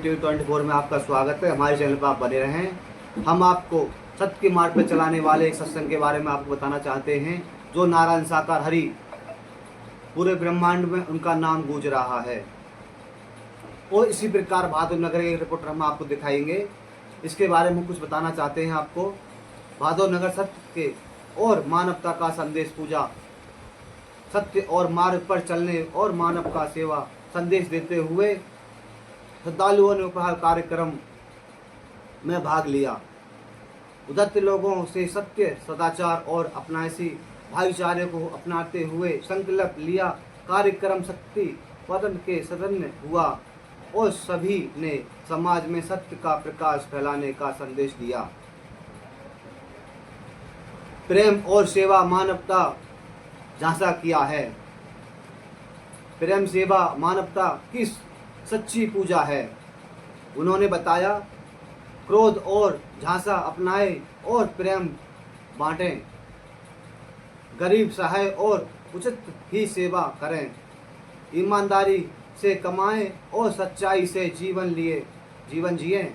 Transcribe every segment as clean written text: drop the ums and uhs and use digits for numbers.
TV 24 में आपका स्वागत है। हमारे चैनल पर आप बने रहें। हम आपको सत्य के मार्ग पर चलाने वाले एक सत्संग के बारे में आपको बताना चाहते हैं, जो नारायण साकार हरि पूरे ब्रह्मांड में उनका नाम गूंज रहा है। और इसी प्रकार भादो नगर एक रिपोर्टर हम आपको दिखाएंगे, इसके बारे में कुछ बताना चाहते हैं आपको। भादो नगर सत्य के और मानवता का संदेश पूजा, सत्य और मार्ग पर चलने और मानव का सेवा संदेश देते हुए श्रद्धालुओं ने उपहार कार्यक्रम में भाग लिया। उदात्त लोगों से सत्य, सदाचार और अपनासी भाईचारे को अपनाते हुए संकल्प लिया। कार्यक्रम शक्ति पतन के सदन हुआ और सभी ने समाज में सत्य का प्रकाश फैलाने का संदेश दिया। प्रेम और सेवा मानवता झांसा किया है। प्रेम सेवा मानवता की सच्ची पूजा है। उन्होंने बताया, क्रोध और झांसा अपनाएं और प्रेम बांटें, गरीब सहाय और उचित ही सेवा करें, ईमानदारी से कमाएं और सच्चाई से जीवन जिएं।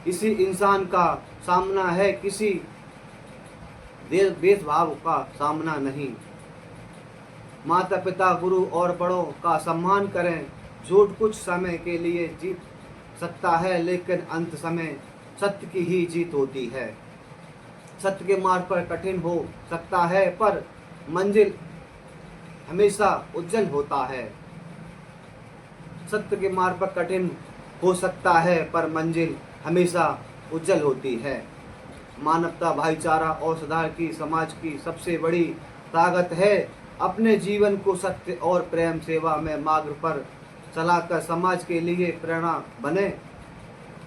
इसी इंसान का सामना है, किसी भेदभाव का सामना नहीं। माता पिता, गुरु और बड़ों का सम्मान करें। झूठ कुछ समय के लिए जीत सकता है, लेकिन अंत समय सत्य की ही जीत होती है। सत्य के मार्ग पर कठिन हो सकता है, पर मंजिल हमेशा उज्जवल होता है। सत्य के मार्ग पर कठिन हो सकता है, पर मंजिल हमेशा उज्जवल होती है। मानवता, भाईचारा और सुधार की समाज की सबसे बड़ी ताकत है। अपने जीवन को सत्य और प्रेम सेवा में मार्ग पर चलाकर समाज के लिए प्रेरणा बने।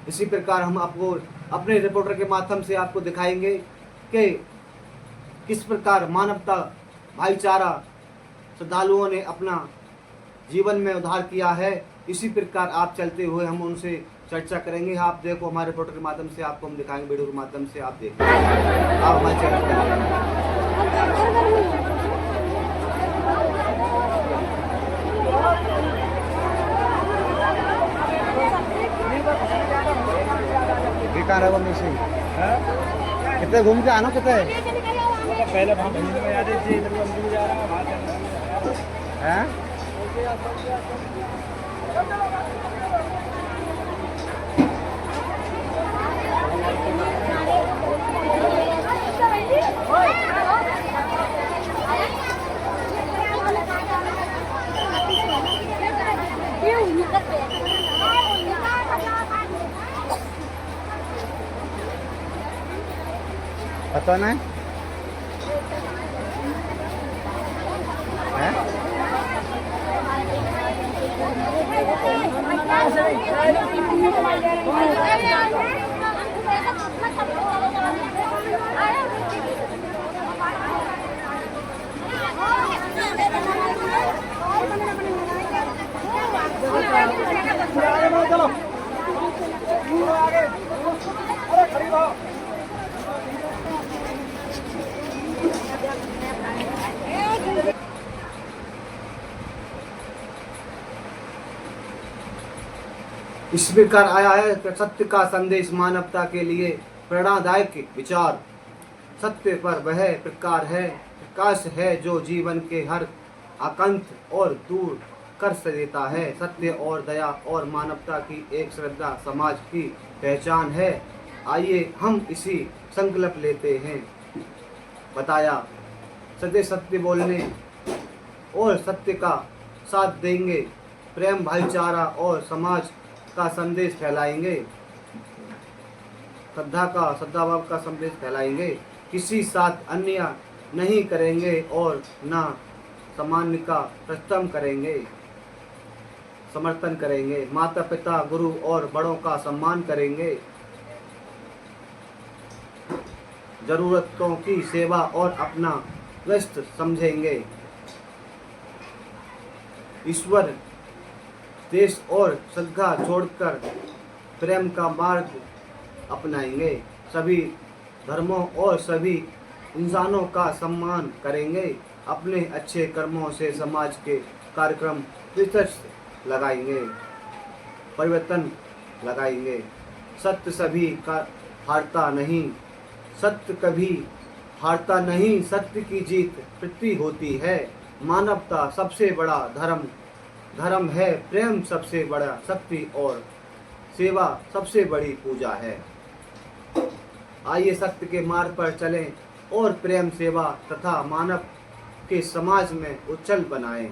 इसी प्रकार हम आपको अपने रिपोर्टर के माध्यम से आपको दिखाएंगे कि किस प्रकार मानवता, भाईचारा श्रद्धालुओं ने अपना जीवन में उद्धार किया है। इसी प्रकार आप चलते हुए हम उनसे चर्चा करेंगे। आप देखो, हमारे रिपोर्टर के माध्यम से आपको हम दिखाएंगे, वीडियो के माध्यम से आप देखो। आप हमारे चैनल पर कितने घूम के आना, कितने पहले वहाँ भंजन में जाते थे, इधर मंदिर में जा रहा है, वहाँ हैं। पता नहीं है? चलो आगे, अरे खड़ी रहो। इस प्रकार आया है सत्य का संदेश मानवता के लिए प्रेरणादायक विचार। सत्य पर वह प्रकाश है जो जीवन के हर आकंठ और दूर कर देता है। सत्य और दया और मानवता की एक श्रद्धा समाज की पहचान है। आइए हम इसी संकल्प लेते हैं। बताया, सत्य बोलने और सत्य का साथ देंगे, प्रेम, भाईचारा और समाज का संदेश फैलाएंगे, सद्भाव का संदेश फैलाएंगे। किसी साथ अन्याय नहीं करेंगे और ना सामान्य का समर्थन करेंगे। माता पिता, गुरु और बड़ों का सम्मान करेंगे। जरूरतों की सेवा और अपना व्यस्त समझेंगे। ईश्वर, देश और श्रद्धा छोड़कर प्रेम का मार्ग अपनाएंगे। सभी धर्मों और सभी इंसानों का सम्मान करेंगे। अपने अच्छे कर्मों से समाज के कार्यक्रम लगाएंगे। परिवर्तन लगाएंगे। सत्य सभी का हारता नहीं, सत्य कभी हारता नहीं, सत्य की जीत पृथ्वी होती है। मानवता सबसे बड़ा धर्म है, प्रेम सबसे बड़ा शक्ति और सेवा सबसे बड़ी पूजा है। आइए सत्य के मार्ग पर चलें और प्रेम, सेवा तथा मानव के समाज में उच्छल बनाएं।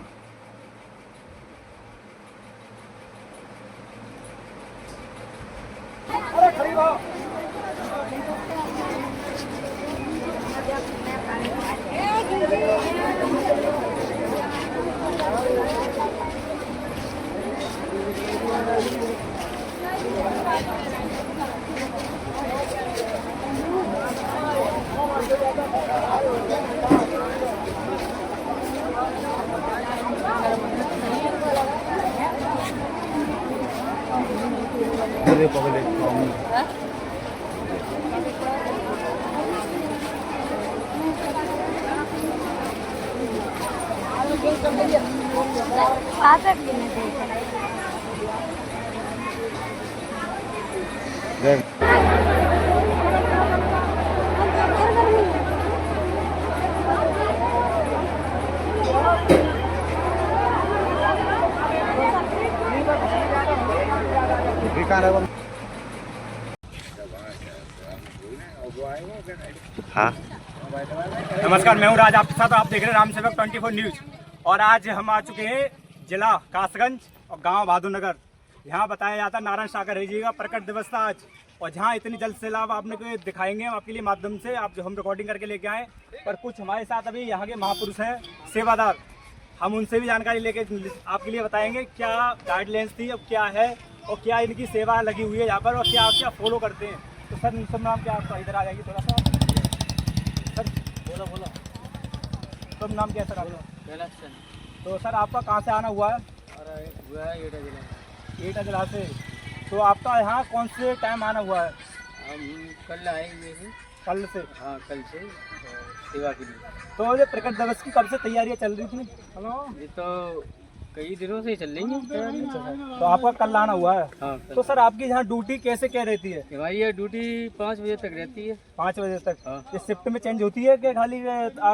हाँ, नमस्कार, मैं हूँ राज, आपके साथ। आप देख रहे हैं राम सेवक 24 न्यूज। और आज हम आ चुके हैं जिला कासगंज और गांव बहादुर नगर। यहाँ बताया जाता है नारायण सागर हरि जी का प्रकट दिवस था आज, और जहाँ इतनी जल्द से लाभ आपने को दिखाएंगे हम आपके लिए माध्यम से, आप जो हम रिकॉर्डिंग करके लेके आए। पर कुछ हमारे साथ अभी यहाँ के महापुरुष हैं, सेवादार, हम उनसे भी जानकारी लेके आपके लिए बताएंगे क्या गाइडलाइंस थी, अब क्या है और क्या इनकी सेवा लगी हुई है यहाँ पर, और क्या क्या फॉलो करते हैं। तो सर, सब नाम क्या आपका? इधर आ जाइए थोड़ा सा सर। बोलो सब नाम क्या है सर आपका? तो सर आपका कहाँ से आना हुआ है? एटा जिला से। तो आपका यहाँ कौन से टाइम आना हुआ है? हम कल आएंगे। कल से? हाँ, कल से सेवा के लिए। तो ये प्रकट दिवस की कब से तैयारियाँ चल रही थी? ये तो कई दिनों से चल रही है। तो आपका कल आना हुआ है? हाँ, तो सर आपकी यहाँ ड्यूटी कैसे क्या रहती है? हमारी ये ड्यूटी 5 बजे तक रहती है। 5 बजे तक? हाँ। ये शिफ्ट में चेंज होती है कि खाली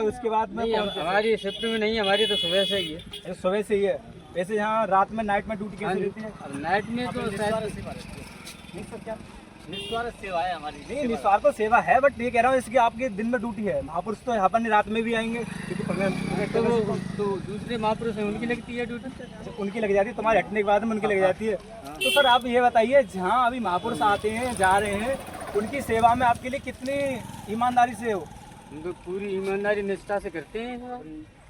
उसके बाद में? नहीं, हमारी शिफ्ट में नहीं, हमारी तो सुबह से ही है। सुबह से ही है। वैसे यहाँ रात में, नाइट में ड्यूटी कैसी रहती है? नाइट में तो निस्वार्थ सेवा है हमारी। नहीं, सेवा। निस्वार्थ तो सेवा है, बट ये कह रहा हूँ इसकी आपके दिन में ड्यूटी है। महापुरुष तो यहाँ पर नहीं, रात में भी आएंगे तो दूसरे महापुरुष हैं, उनकी लगती है ड्यूटी। उनकी लग जाती है, तुम्हारे हटने के बाद में उनकी लग जाती है। तो सर आप ये बताइए, जहाँ अभी महापुरुष आते हैं, जा रहे हैं, उनकी सेवा में आपके लिए कितनी ईमानदारी से हो? उनको पूरी ईमानदारी निष्ठा से करते हैं,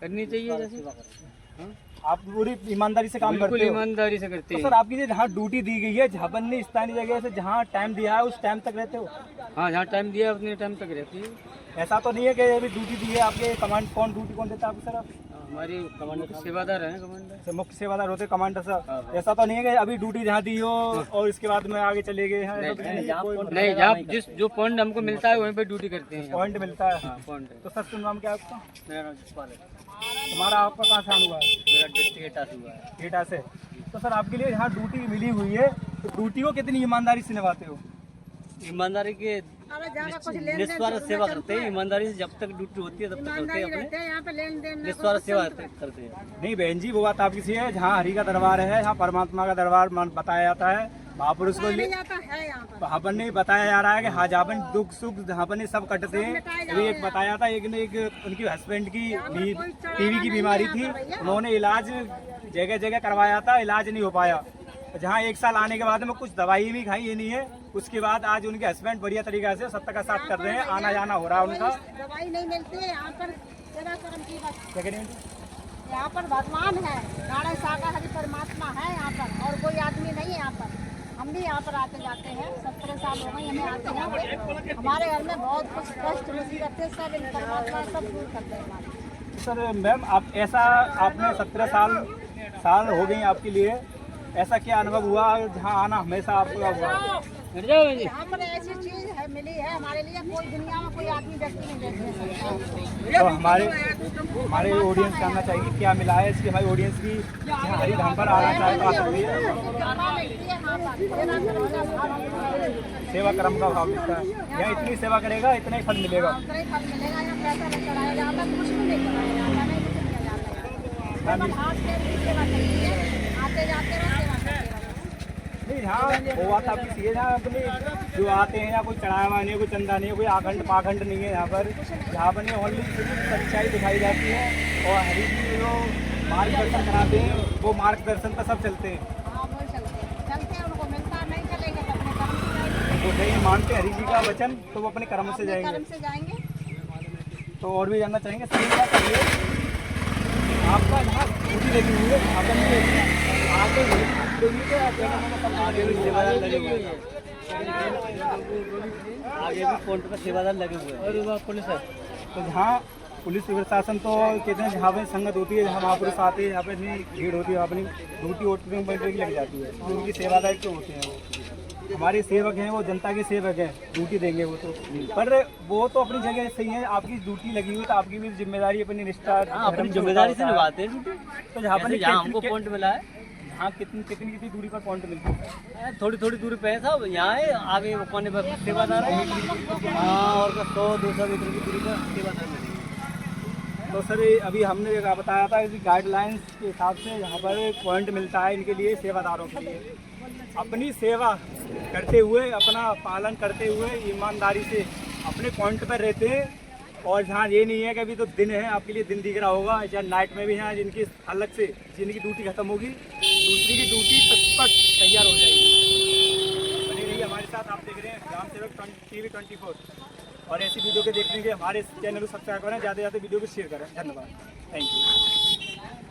करनी चाहिए जैसे। आप पूरी ईमानदारी से काम करते हो? ईमानदारी से करते तो हैं। सर आपकी जहाँ ड्यूटी दी गई है, झाबन्नी स्थानीय जगह से जहाँ टाइम दिया है, उस टाइम तक रहते हो? हाँ, जहाँ टाइम दिया है उतने टाइम तक रहती है। ऐसा तो नहीं है कि अभी ड्यूटी दी है आपके कमांड, कौन ड्यूटी कौन देता है आपको? सर आप हमारी कमांडर सेवादार हैं, कमांडर मुख्य सेवादार होते कमांडर सर। हाँ। ऐसा तो नहीं है कि अभी ड्यूटी जहाँ दी हो और इसके बाद में आगे चले गए हैं? नहीं, जहाँ जिस जो पॉइंट हमको मिलता है वहीं पे ड्यूटी करते हैं। पॉइंट मिलता है? हाँ, पॉइंट है। तो सर तुम नाम क्या है आपका? मेरा नाम जसपाल है। तुम्हारा, आपका कहाँ से आना हुआ है? मेरा डिस्ट्रिक्ट एटा से हुआ है। एटा से। तो सर आपके लिए यहाँ ड्यूटी मिली हुई है, तो ड्यूटी को कितनी ईमानदारी से निभाते हो? ईमानदारी के निस्वार्थ सेवा करते हैं। ईमानदारी से जब तक ड्यूटी होती है तब तक करते हैं, अपने निस्वार्थ सेवा करते हैं। नहीं बहन जी, वो बात आपकी सी है। जहाँ हरि का दरबार है, जहाँ परमात्मा का दरबार बताया जाता है, महापुरुष को वहाँ पर नहीं बताया जा रहा है कि हाँ जहाँ पर दुख सुख जहाँ पर नहीं सब कटते हैं। अभी एक बताया था, एक ने एक उनकी हस्बैंड की टीवी की बीमारी थी, उन्होंने इलाज जगह जगह करवाया था, इलाज नहीं हो पाया। जहाँ 1 साल आने के बाद में कुछ दवाई भी खाई, ये नहीं है। उसके बाद आज उनके हस्बैंड बढ़िया तरीका से सत्य का साथ कर रहे हैं, आना जाना हो रहा है उनका। दवाई नहीं मिलती है यहाँ पर, सेवा कर्म की बात। क्या करें? यहाँ पर भगवान है, नारायण सागर हरि परमात्मा है यहाँ पर, और कोई आदमी नहीं है यहाँ पर। हम भी यहाँ पर आते जाते हैं, 17 साल हो गए हमें आते हैं। हमारे घर में बहुत कुछ कष्ट मुसीबत है, सब इन परमात्मा सब दूर करते हैं हमारे। सर मैम, आप ऐसा आपने 17 साल हो गई आपके लिए, ऐसा क्या अनुभव हुआ जहाँ आना हमेशा आपका हुआ? यहाँ पर ऐसी चीज है मिली है हमारे लिए, कोई दुनिया में कोई आदमी व्यक्ति नहीं देख सकता। तो हमारे ऑडियंस जानना चाहिए क्या मिला है इसकी, हमारी ऑडियंस की यहाँ हरी धाम पर आना चाहे तो आ सकती है। सेवा कर्म का भाव मिलता है, यहाँ इतनी सेवा करेगा इतना ही फल मिलेगा। उतना ही फल मिलेगा, यहाँ पैसा नहीं चढ़ाया जाता, कुछ भी नहीं चढ़ाया जाता, नहीं कुछ नहीं जाता। मतलब हाथ से सेवा करती है, आते जाते रहो सेवा करते रहो। नहीं यहाँ वो बात आपकी सही है, यहाँ अपने जो आते हैं यहाँ कोई चढ़ावा नहीं है, कोई चंदा नहीं है, कोई आखंड पाखंड नहीं है यहाँ पर नहीं ओनली सच्चाई दिखाई जाती है। और हरी जी जो मार्गदर्शन कराते हैं वो मार्गदर्शन पर सब चलते हैं। हाँ वो चलते हैं, उनको मिलता नहीं चलेंगे तो अपने कर्म से जाएंगे। वो नहीं मानते हरी जी का वचन तो वो अपने कर्म से जाएंगे। कर्म से जाएंगे। तो और भी जानना चाहेंगे सही बात है आपका यहाँ ड्यूटी लगी हुई है, आगे भी सेवादार लगे हुए हैं, आगे भी काउंटर पर सेवादार लगे हुए हैं और पुलिस है। तो जहाँ पुलिस प्रशासन तो कहते हैं जहाँ पे संगत होती है, जहाँ महापुरुष आते हैं, जहाँ पे इतनी भीड़ होती है, अपनी ड्यूटी ओटने में लग जाती है, तो उनकी सेवादार क्यों होते हैं वो हमारे सेवक हैं, वो जनता के सेवक हैं, ड्यूटी देंगे वो तो। पर वो तो अपनी जगह सही है, आपकी ड्यूटी लगी हुई तो आपकी भी जिम्मेदारी अपनी निष्ठा अपनी जिम्मेदारी से निभाते हैं ड्यूटी। तो जहाँ पर हमको पॉइंट मिला है, हाँ कितनी दूरी पर पॉइंट मिलती है? थोड़ी थोड़ी दूरी पे है साहब, यहाँ है आगे वो कोने पर सेवादार है। हाँ और 100-200 मीटर की दूरी पर सेवादार मिलेगी। तो सर अभी हमने बताया था कि गाइडलाइंस के हिसाब से यहाँ पर पॉइंट मिलता है इनके लिए, सेवादारों के लिए। अपनी सेवा करते हुए, अपना पालन करते हुए ईमानदारी से अपने पॉइंट पर रहते हैं। और जहाँ ये नहीं है कि अभी तो दिन है, आपके लिए दिन दिख रहा होगा, या नाइट में भी हैं जिनकी अलग से जिनकी ड्यूटी खत्म होगी, दूसरी की ड्यूटी तत्पर तैयार हो जाएगी। बनी रहिए हमारे साथ, आप देख रहे हैं ग्राम सेवक TV 24। और ऐसी वीडियो के देखने के हमारे चैनल को सब्सक्राइब करें, ज़्यादा से ज़्यादा वीडियो को शेयर करें। धन्यवाद, थैंक यू।